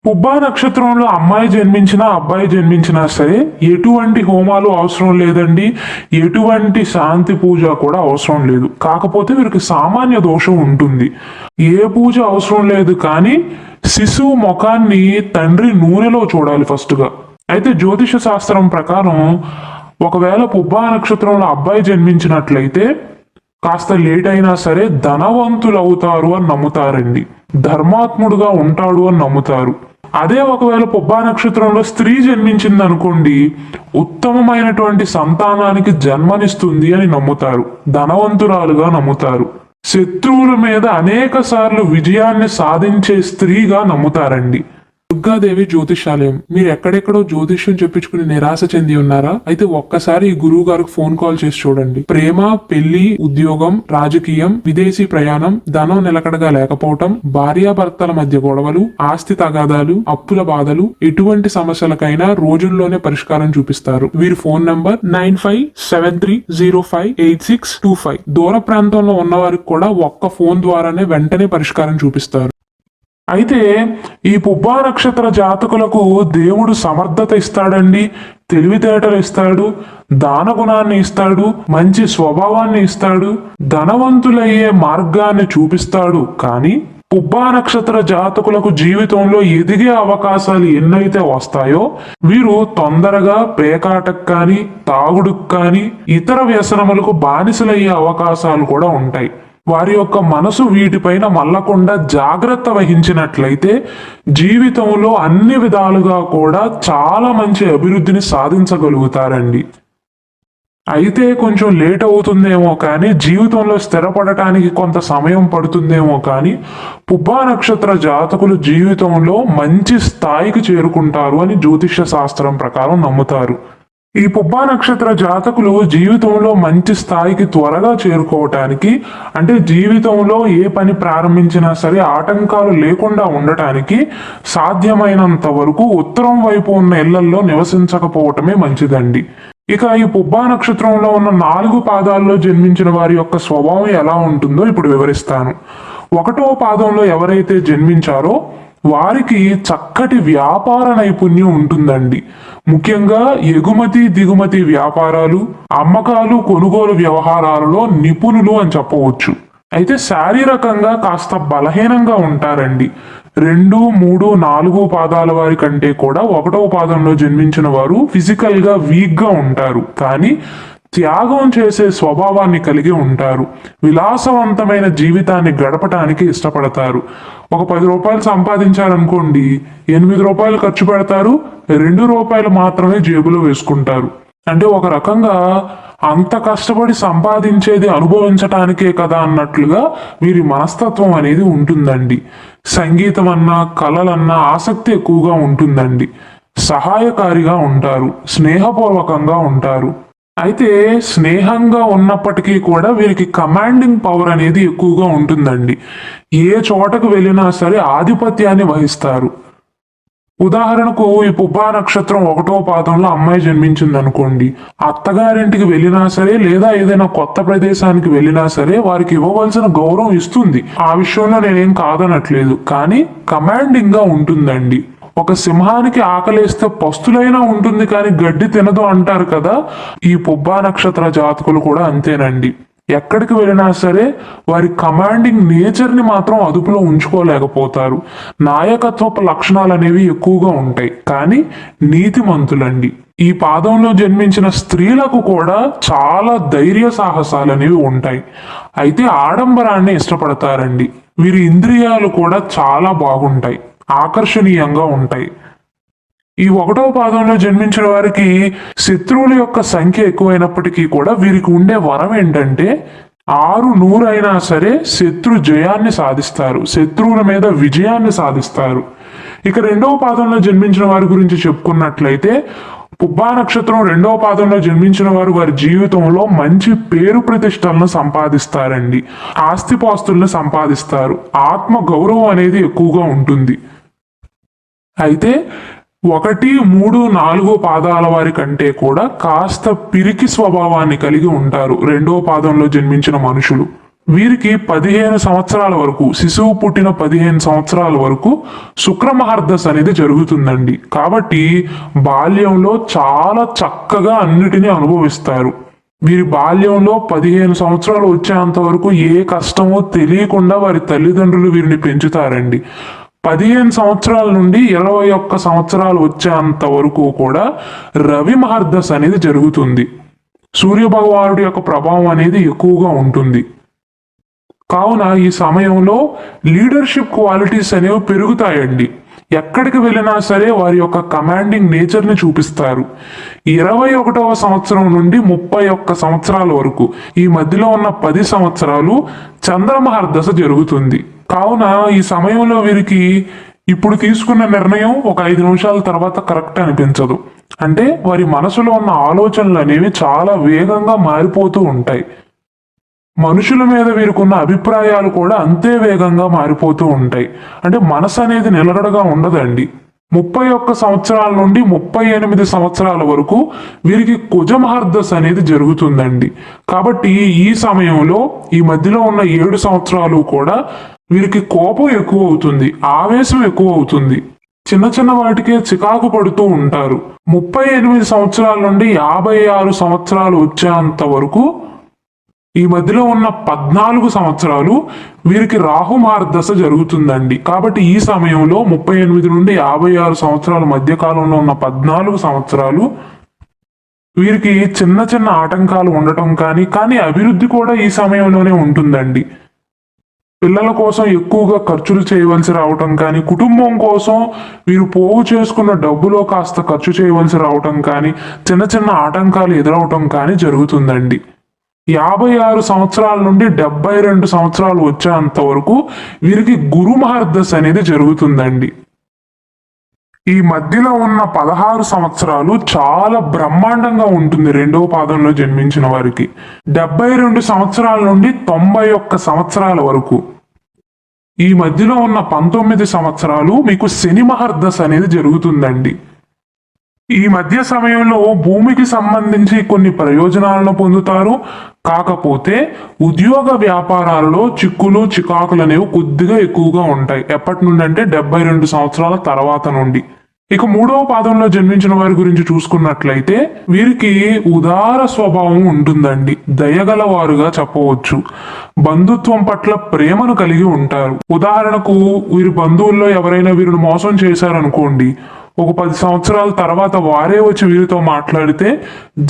పుబ్బా నక్షత్రంలో అమ్మాయి జన్మించినా అబ్బాయి జన్మించినా సరే ఎటువంటి హోమాలు అవసరం లేదండి. ఎటువంటి శాంతి పూజ కూడా అవసరం లేదు. కాకపోతే వీరికి సామాన్య దోషం ఉంటుంది. ఏ పూజ అవసరం లేదు, కానీ శిశువు ముఖాన్ని తండ్రి నూనెలో చూడాలి ఫస్ట్గా. అయితే జ్యోతిష శాస్త్రం ప్రకారం ఒకవేళ పుబ్బా నక్షత్రంలో అబ్బాయి జన్మించినట్లయితే కాస్త లేట్ అయినా సరే ధనవంతులు అవుతారు అని నమ్ముతారండి. ధర్మాత్ముడుగా ఉంటాడు అని నమ్ముతారు. అదే ఒకవేళ పుబ్బా నక్షత్రంలో స్త్రీ జన్మించింది అనుకోండి, ఉత్తమమైనటువంటి సంతానానికి జన్మనిస్తుంది అని నమ్ముతారు. ధనవంతురాలుగా నమ్ముతారు. శత్రువుల మీద అనేక సార్లు విజయాన్ని సాధించే స్త్రీగా నమ్ముతారండి. దుర్గాదేవి జ్యోతిషాలయం. మీరు ఎక్కడెక్కడో జ్యోతిష్యం చెప్పించుకుని నిరాశ చెంది ఉన్నారా? అయితే ఒక్కసారి ఈ గురువు గారికి ఫోన్ కాల్ చేసి చూడండి. ప్రేమ, పెళ్లి, ఉద్యోగం, రాజకీయం, విదేశీ ప్రయాణం, ధనం నిలకడగా లేకపోవటం, భార్యాభర్తల మధ్య గొడవలు, ఆస్తి తగాదాలు, అప్పుల బాధలు, ఎటువంటి సమస్యలకైనా రోజుల్లోనే పరిష్కారం చూపిస్తారు. వీరి ఫోన్ నంబర్ 9573058625. దూర ప్రాంతంలో ఉన్న వారికి కూడా ఒక్క ఫోన్ ద్వారానే వెంటనే పరిష్కారం చూపిస్తారు. అయితే ఈ పుబ్బా నక్షత్ర జాతకులకు దేవుడు సమర్థత ఇస్తాడండి, తెలివితేటలు ఇస్తాడు, దాన గుణాన్ని ఇస్తాడు, మంచి స్వభావాన్ని ఇస్తాడు, ధనవంతులయ్యే మార్గాన్ని చూపిస్తాడు. కానీ పుబ్బా నక్షత్ర జాతకులకు జీవితంలో ఎదిగే అవకాశాలు ఎన్నైతే వస్తాయో వీరు తొందరగా పేకాటకు కానీ, తాగుడుకు కానీ, ఇతర వ్యసనములకు బానిసలయ్యే అవకాశాలు కూడా ఉంటాయి. వారి యొక్క మనసు వీటిపైన మల్లకుండా జాగ్రత్త వహించినట్లయితే జీవితంలో అన్ని విధాలుగా కూడా చాలా మంచి అభివృద్ధిని సాధించగలుగుతారండి. అయితే కొంచెం లేట్ అవుతుందేమో కానీ, జీవితంలో స్థిరపడటానికి కొంత సమయం పడుతుందేమో కానీ, పుబ్బా నక్షత్ర జాతకులు జీవితంలో మంచి స్థాయికి చేరుకుంటారు అని జ్యోతిష్య శాస్త్రం ప్రకారం నమ్ముతారు. ఈ పుబ్బా నక్షత్ర జాతకులు జీవితంలో మంచి స్థాయికి త్వరగా చేరుకోవటానికి, అంటే జీవితంలో ఏ పని ప్రారంభించినా సరే ఆటంకాలు లేకుండా ఉండటానికి సాధ్యమైనంత వరకు ఉత్తరం వైపు ఉన్న ఇళ్లల్లో నివసించకపోవటమే మంచిదండి. ఇక ఈ పుబ్బా నక్షత్రంలో ఉన్న 4 పాదాల్లో జన్మించిన వారి యొక్క స్వభావం ఎలా ఉంటుందో ఇప్పుడు వివరిస్తాను. 1వ పాదంలో ఎవరైతే జన్మించారో వారికి చక్కటి వ్యాపార నైపుణ్యం ఉంటుందండి. ముఖ్యంగా ఎగుమతి దిగుమతి వ్యాపారాలు, అమ్మకాలు కొనుగోలు వ్యవహారాలలో నిపుణులు అని చెప్పవచ్చు. అయితే శారీరకంగా కాస్త బలహీనంగా ఉంటారండి. 2, 3, 4 పాదాల వారి కంటే కూడా 1వ పాదంలో జన్మించిన వారు ఫిజికల్ గా వీక్ గా ఉంటారు. కానీ త్యాగం చేసే స్వభావాన్ని కలిగి ఉంటారు. విలాసవంతమైన జీవితాన్ని గడపటానికి ఇష్టపడతారు. ఒక 10 రూపాయలు సంపాదించారనుకోండి, 8 రూపాయలు ఖర్చు పెడతారు, 2 రూపాయలు మాత్రమే జేబులో వేసుకుంటారు. అంటే ఒక రకంగా అంత కష్టపడి సంపాదించేది అనుభవించటానికే కదా అన్నట్లుగా వీరి మనస్తత్వం అనేది ఉంటుందండి. సంగీతం అన్నా కళలన్నా ఆసక్తి ఎక్కువగా ఉంటుందండి. సహాయకారిగా ఉంటారు, స్నేహపూర్వకంగా ఉంటారు. అయితే స్నేహంగా ఉన్నప్పటికీ కూడా వీరికి కమాండింగ్ పవర్ అనేది ఎక్కువగా ఉంటుందండి. ఏ చోటకు వెళ్ళినా సరే ఆధిపత్యాన్ని వహిస్తారు. ఉదాహరణకు ఈ పుబ్బా నక్షత్రం 1వ పాదంలో అమ్మాయి జన్మించింది అనుకోండి, అత్తగారింటికి వెళ్ళినా సరే లేదా ఏదైనా కొత్త ప్రదేశానికి వెళ్ళినా సరే వారికి ఇవ్వవలసిన గౌరవం ఇస్తుంది. ఆ విషయంలో నేనేం కాదనట్లేదు, కానీ కమాండింగ్ గా ఉంటుందండి. ఒక సింహానికి ఆకలేస్తే పస్తులైనా ఉంటుంది కానీ గడ్డి తినదు అంటారు కదా, ఈ పుబ్బా నక్షత్ర జాతకులు కూడా అంతేనండి. ఎక్కడికి వెళ్ళినా సరే వారి కమాండింగ్ నేచర్ని మాత్రం అదుపులో ఉంచుకోలేకపోతారు. నాయకత్వపు లక్షణాలు అనేవి ఎక్కువగా ఉంటాయి, కానీ నీతిమంతులండి. ఈ పాదంలో జన్మించిన స్త్రీలకు కూడా చాలా ధైర్య సాహసాలు అనేవి ఉంటాయి. అయితే ఆడంబరాన్ని ఇష్టపడతారండి. వీరి ఇంద్రియాలు కూడా చాలా బాగుంటాయి, ఆకర్షణీయంగా ఉంటాయి. ఈ 1వ పాదంలో జన్మించిన వారికి శత్రువుల యొక్క సంఖ్య ఎక్కువైనప్పటికీ కూడా వీరికి ఉండే వరం ఏంటంటే 600 అయినా సరే శత్రు జయాన్ని సాధిస్తారు, శత్రువుల మీద విజయాన్ని సాధిస్తారు. ఇక 2వ పాదంలో జన్మించిన వారి గురించి చెప్పుకున్నట్లయితే పుబ్బా నక్షత్రం 2వ పాదంలో జన్మించిన వారు వారి జీవితంలో మంచి పేరు ప్రతిష్టలను సంపాదిస్తారండి. ఆస్తిపాస్తులను సంపాదిస్తారు. ఆత్మ గౌరవం అనేది ఎక్కువగా ఉంటుంది. అయితే 1, 3, 4 పాదాల వారి కంటే కూడా కాస్త పిరికి స్వభావాన్ని కలిగి ఉంటారు 2వ పాదంలో జన్మించిన మనుషులు. వీరికి 15 సంవత్సరాల వరకు, శిశువు పుట్టిన 15 సంవత్సరాల వరకు శుక్రమహర్దశ అనేది జరుగుతుందండి. కాబట్టి బాల్యంలో చాలా చక్కగా అన్నిటినీ అనుభవిస్తారు. వీరి బాల్యంలో 15 సంవత్సరాలు వచ్చేంత వరకు ఏ కష్టమో తెలియకుండా వారి తల్లిదండ్రులు వీరిని పెంచుతారండి. 15 సంవత్సరాల నుండి 21 సంవత్సరాలు వచ్చేంత వరకు కూడా రవి మహర్దశ అనేది జరుగుతుంది. సూర్య భగవానుడి యొక్క ప్రభావం అనేది ఎక్కువగా ఉంటుంది. కావున ఈ సమయంలో లీడర్షిప్ క్వాలిటీస్ అనేవి పెరుగుతాయండి. ఎక్కడికి వెళ్ళినా సరే వారి యొక్క కమాండింగ్ నేచర్ని చూపిస్తారు. 21వ సంవత్సరం నుండి 31 సంవత్సరాల వరకు ఈ మధ్యలో ఉన్న 10 సంవత్సరాలు చంద్రమహర్దశ జరుగుతుంది. కావున ఈ సమయంలో వీరికి ఇప్పుడు తీసుకున్న నిర్ణయం ఒక 5 నిమిషాల తర్వాత కరెక్ట్ అనిపించదు. అంటే వారి మనసులో ఉన్న ఆలోచనలు అనేవి చాలా వేగంగా మారిపోతూ ఉంటాయి. మనుషుల మీద వీరికున్న అభిప్రాయాలు కూడా అంతే వేగంగా మారిపోతూ ఉంటాయి. అంటే మనసు అనేది నిలకడగా ఉండదండి. 31 సంవత్సరాల నుండి 38 సంవత్సరాల వరకు వీరికి కుజమహర్దశ అనేది జరుగుతుందండి. కాబట్టి ఈ సమయంలో ఈ మధ్యలో ఉన్న 7 సంవత్సరాలు కూడా వీరికి కోపం ఎక్కువ అవుతుంది, ఆవేశం ఎక్కువ అవుతుంది. చిన్న చిన్న వాటికే చికాకు పడుతూ ఉంటారు. 38 సంవత్సరాల నుండి 56 సంవత్సరాలు వచ్చేంత వరకు ఈ మధ్యలో ఉన్న 14 సంవత్సరాలు వీరికి రాహు మహర్దశ జరుగుతుందండి. కాబట్టి ఈ సమయంలో 38 నుండి 56 సంవత్సరాల మధ్య కాలంలో ఉన్న 14 సంవత్సరాలు వీరికి చిన్న చిన్న ఆటంకాలు ఉండటం కానీ అభివృద్ధి కూడా ఈ సమయంలోనే ఉంటుందండి. పిల్లల కోసం ఎక్కువగా ఖర్చులు చేయవలసి రావటం కానీ, కుటుంబం కోసం వీరు పోగు చేసుకున్న డబ్బులో కాస్త ఖర్చు చేయవలసి రావటం కానీ, చిన్న చిన్న ఆటంకాలు ఎదురవటం కానీ జరుగుతుందండి. 56 సంవత్సరాల నుండి 72 సంవత్సరాలు వచ్చేంత వరకు వీరికి గురు మహర్దశ అనేది జరుగుతుందండి. ఈ మధ్యలో ఉన్న 16 సంవత్సరాలు చాలా బ్రహ్మాండంగా ఉంటుంది రెండవ పాదంలో జన్మించిన వారికి. 72 సంవత్సరాల నుండి 91 సంవత్సరాల వరకు ఈ మధ్యలో ఉన్న 19 సంవత్సరాలు మీకు శని మహర్దశ అనేది జరుగుతుందండి. ఈ మధ్య సమయంలో భూమికి సంబంధించి కొన్ని ప్రయోజనాలను పొందుతారు. కాకపోతే ఉద్యోగ వ్యాపారాలలో చిక్కులు చికాకులు అనేవి కొద్దిగా ఎక్కువగా ఉంటాయి. ఎప్పటి నుండి అంటే 72 సంవత్సరాల తర్వాత నుండి. ఇక 3వ పాదంలో జన్మించిన వారి గురించి చూసుకున్నట్లయితే వీరికి ఉదార స్వభావం ఉంటుందండి. దయగల వారుగా చెప్పవచ్చు. బంధుత్వం పట్ల ప్రేమను కలిగి ఉంటారు. ఉదాహరణకు వీరి బంధువుల్లో ఎవరైనా వీరిని మోసం చేశారనుకోండి, ఒక 10 సంవత్సరాల తర్వాత వారే వచ్చి వీరితో మాట్లాడితే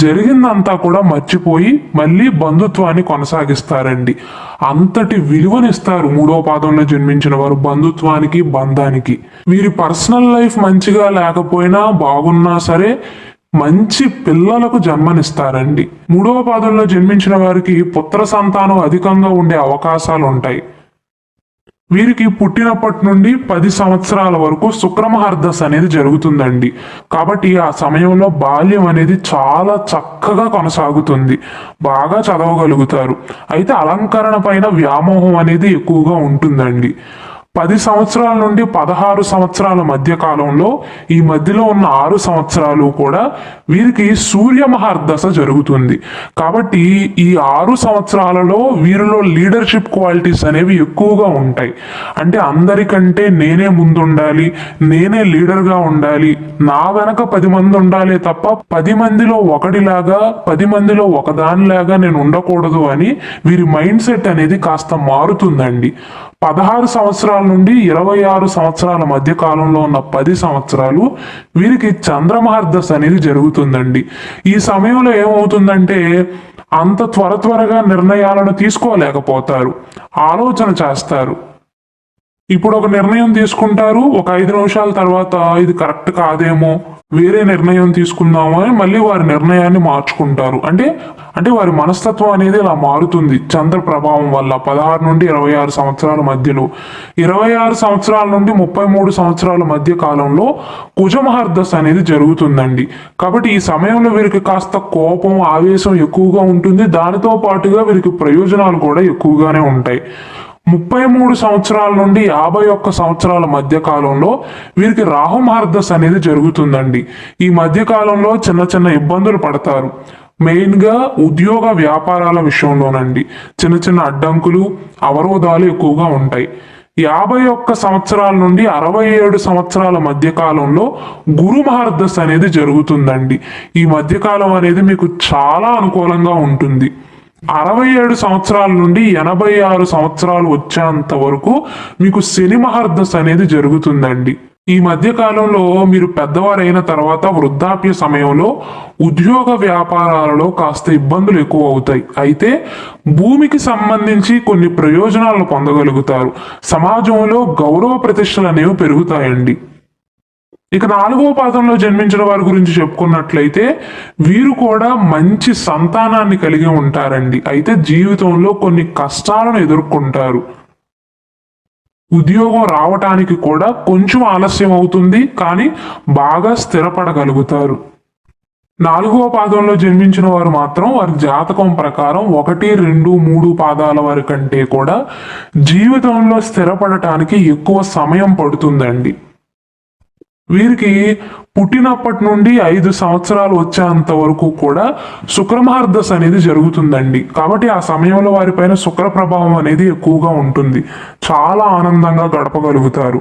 జరిగిందంతా కూడా మర్చిపోయి మళ్ళీ బంధుత్వాన్ని కొనసాగిస్తారండి. అంతటి విలువనిస్తారు 3వ పాదంలో జన్మించిన వారు బంధుత్వానికి, బంధానికి. వీరి పర్సనల్ లైఫ్ మంచిగా లేకపోయినా బాగున్నా సరే మంచి పిల్లలకు జన్మనిస్తారండి. 3వ పాదంలో జన్మించిన వారికి పుత్ర సంతానం అధికంగా ఉండే అవకాశాలు ఉంటాయి. వీరికి పుట్టినప్పటి నుండి 10 సంవత్సరాల వరకు శుక్రమహర్దశ అనేది జరుగుతుందండి. కాబట్టి ఆ సమయంలో బాల్యం అనేది చాలా చక్కగా కొనసాగుతుంది. బాగా చదవగలుగుతారు. అయితే అలంకరణ పైన వ్యామోహం అనేది ఎక్కువగా ఉంటుందండి. 10 సంవత్సరాల నుండి 16 సంవత్సరాల మధ్య కాలంలో ఈ మధ్యలో ఉన్న 6 సంవత్సరాలు కూడా వీరికి సూర్య మహర్దశ జరుగుతుంది. కాబట్టి ఈ 6 సంవత్సరాలలో వీరిలో లీడర్షిప్ క్వాలిటీస్ అనేవి ఎక్కువగా ఉంటాయి. అంటే అందరికంటే నేనే ముందుండాలి, నేనే లీడర్గా ఉండాలి, నా వెనక 10 మంది ఉండాలి తప్ప 10 మందిలో ఒకటిలాగా 10 మందిలో ఒకదానిలాగా నేను ఉండకూడదు అని వీరి మైండ్ సెట్ అనేది కాస్త మారుతుందండి. 16 సంవత్సరాల నుండి 26 సంవత్సరాల మధ్య కాలంలో ఉన్న 10 సంవత్సరాలు వీరికి చంద్రమహర్దశ అనేది జరుగుతుందండి. ఈ సమయంలో ఏమవుతుందంటే అంత త్వరగా నిర్ణయాలను తీసుకోలేకపోతారు, ఆలోచన చేస్తారు. ఇప్పుడు ఒక నిర్ణయం తీసుకుంటారు, ఒక 5 నిమిషాల తర్వాత ఇది కరెక్ట్ కాదేమో, వేరే నిర్ణయం తీసుకుందాము అని మళ్ళీ వారి నిర్ణయాన్ని మార్చుకుంటారు. అంటే వారి మనస్తత్వం అనేది ఇలా మారుతుంది చంద్ర ప్రభావం వల్ల. 16 నుండి 26 సంవత్సరాల మధ్యలో, 26 సంవత్సరాల నుండి 33 సంవత్సరాల మధ్య కాలంలో కుజమహర్దశ అనేది జరుగుతుందండి. కాబట్టి ఈ సమయంలో వీరికి కాస్త కోపం, ఆవేశం ఎక్కువగా ఉంటుంది. దానితో పాటుగా వీరికి ప్రయోజనాలు కూడా ఎక్కువగానే ఉంటాయి. 33 సంవత్సరాల నుండి 51 సంవత్సరాల మధ్య కాలంలో వీరికి రాహు మహర్దశ అనేది జరుగుతుందండి. ఈ మధ్య కాలంలో చిన్న చిన్న ఇబ్బందులు పడతారు. మెయిన్గా ఉద్యోగ వ్యాపారాల విషయంలోనండి చిన్న చిన్న అడ్డంకులు అవరోధాలు ఎక్కువగా ఉంటాయి. 51 సంవత్సరాల నుండి 67 సంవత్సరాల మధ్య కాలంలో గురు మహర్దశ అనేది జరుగుతుందండి. ఈ మధ్యకాలం అనేది మీకు చాలా అనుకూలంగా ఉంటుంది. 67 సంవత్సరాల నుండి 86 సంవత్సరాలు వచ్చేంత వరకు మీకు శని మహర్దశ అనేది జరుగుతుందండి. ఈ మధ్య కాలంలో మీరు పెద్దవారైన తర్వాత వృద్ధాప్య సమయంలో ఉద్యోగ వ్యాపారాలలో కాస్త ఇబ్బందులు ఎక్కువ అవుతాయి. అయితే భూమికి సంబంధించి కొన్ని ప్రయోజనాలను పొందగలుగుతారు. సమాజంలో గౌరవ ప్రతిష్టలు అనేవి పెరుగుతాయండి. ఇక 4వ పాదంలో జన్మించిన వారి గురించి చెప్పుకున్నట్లయితే వీరు కూడా మంచి సంతానాన్ని కలిగి ఉంటారండి. అయితే జీవితంలో కొన్ని కష్టాలను ఎదుర్కొంటారు. ఉద్యోగం రావటానికి కూడా కొంచెం ఆలస్యం అవుతుంది, కానీ బాగా స్థిరపడగలుగుతారు. 4వ పాదంలో జన్మించిన వారు మాత్రం వారి జాతకం ప్రకారం 1, 2, 3 పాదాల వారి కంటే కూడా జీవితంలో స్థిరపడటానికి ఎక్కువ సమయం పడుతుందండి. వీరికి పుట్టినప్పటి నుండి 5 సంవత్సరాలు వచ్చేంత వరకు కూడా శుక్రమహర్దశ అనేది జరుగుతుందండి. కాబట్టి ఆ సమయంలో వారిపైన శుక్ర ప్రభావం అనేది ఎక్కువగా ఉంటుంది. చాలా ఆనందంగా గడపగలుగుతారు.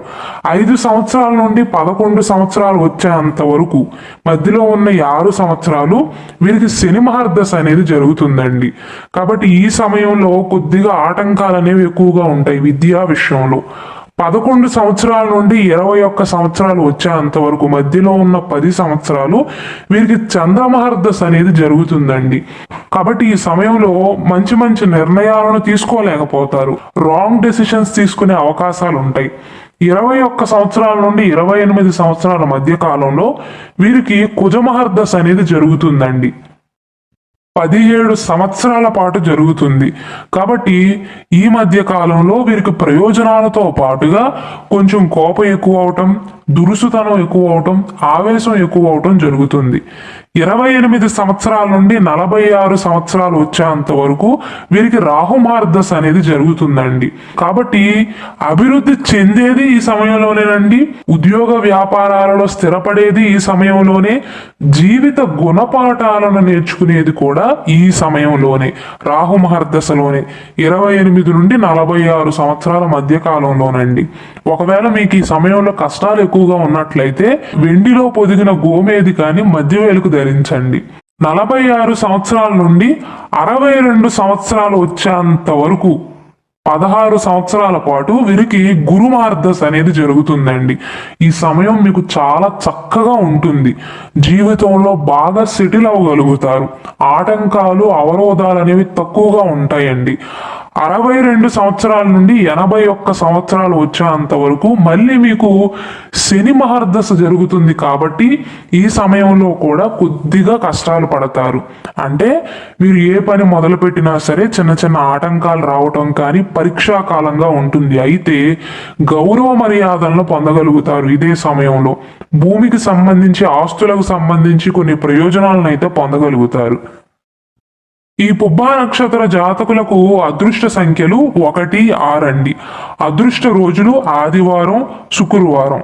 5 సంవత్సరాల నుండి 11 సంవత్సరాలు వచ్చేంత వరకు మధ్యలో ఉన్న 6 సంవత్సరాలు వీరికి శని మహర్దశ అనేది జరుగుతుందండి. కాబట్టి ఈ సమయంలో కొద్దిగా ఆటంకాలు అనేవి ఎక్కువగా ఉంటాయి విద్యా విషయంలో. 11 సంవత్సరాల నుండి 21 సంవత్సరాలు వచ్చేంత వరకు మధ్యలో ఉన్న 10 సంవత్సరాలు వీరికి చంద్రమహర్దశ అనేది జరుగుతుందండి. కాబట్టి ఈ సమయంలో మంచి మంచి నిర్ణయాలను తీసుకోలేకపోతారు. రాంగ్ డెసిషన్స్ తీసుకునే అవకాశాలు ఉంటాయి. 21 సంవత్సరాల నుండి 28 సంవత్సరాల మధ్య కాలంలో వీరికి కుజమహర్దశ అనేది జరుగుతుందండి. 17 సంవత్సరాల పాటు జరుగుతుంది. కాబట్టి ఈ మధ్య కాలంలో వీరికి ప్రయోజనాలతో పాటుగా కొంచెం కోపం ఎక్కువ అవటం, దురుసుతనం ఎక్కువ అవటం, ఆవేశం ఎక్కువ అవటం జరుగుతుంది. 28 సంవత్సరాల నుండి 46 సంవత్సరాలు వచ్చేంత వరకు వీరికి రాహుమార్దశ అనేది జరుగుతుందండి. కాబట్టి అభివృద్ధి చెందేది ఈ సమయంలోనేనండి. ఉద్యోగ వ్యాపారాలలో స్థిరపడేది ఈ సమయంలోనే. జీవిత గుణపాఠాలను నేర్చుకునేది కూడా ఈ సమయంలోనే, రాహుమహర్దశలోనే. 28 నుండి 46 సంవత్సరాల మధ్య కాలంలోనండి. ఒకవేళ మీకు ఈ సమయంలో కష్టాలు ఎక్కువగా ఉన్నట్లయితే వెండిలో పొదిగిన గోమేది కానీ మధ్యవేలుకు ధరించండి. 46 సంవత్సరాల నుండి 62 సంవత్సరాలు వచ్చేంత వరకు 16 సంవత్సరాల పాటు వీరికి గురుమార్దశ అనేది జరుగుతుందండి. ఈ సమయం మీకు చాలా చక్కగా ఉంటుంది. జీవితంలో బాగా సెటిల్ అవ్వగలుగుతారు. ఆటంకాలు అవరోధాలు అనేవి తక్కువగా ఉంటాయండి. 62 సంవత్సరాల నుండి 81 సంవత్సరాలు వచ్చేంత వరకు మళ్ళీ మీకు శని మహర్దశ జరుగుతుంది. కాబట్టి ఈ సమయంలో కూడా కొద్దిగా కష్టాలు పడతారు. అంటే మీరు ఏ పని మొదలుపెట్టినా సరే చిన్న చిన్న ఆటంకాలు రావటం కానీ పరీక్షా కాలంగా ఉంటుంది. అయితే గౌరవ మర్యాదలను పొందగలుగుతారు ఇదే సమయంలో. భూమికి సంబంధించి ఆస్తులకు సంబంధించి కొన్ని ప్రయోజనాలను అయితే పొందగలుగుతారు. ఈ పుబ్బా నక్షత్ర జాతకులకు అదృష్ట సంఖ్యలు 1, 6 అండి. అదృష్ట రోజులు ఆదివారం, శుక్రవారం.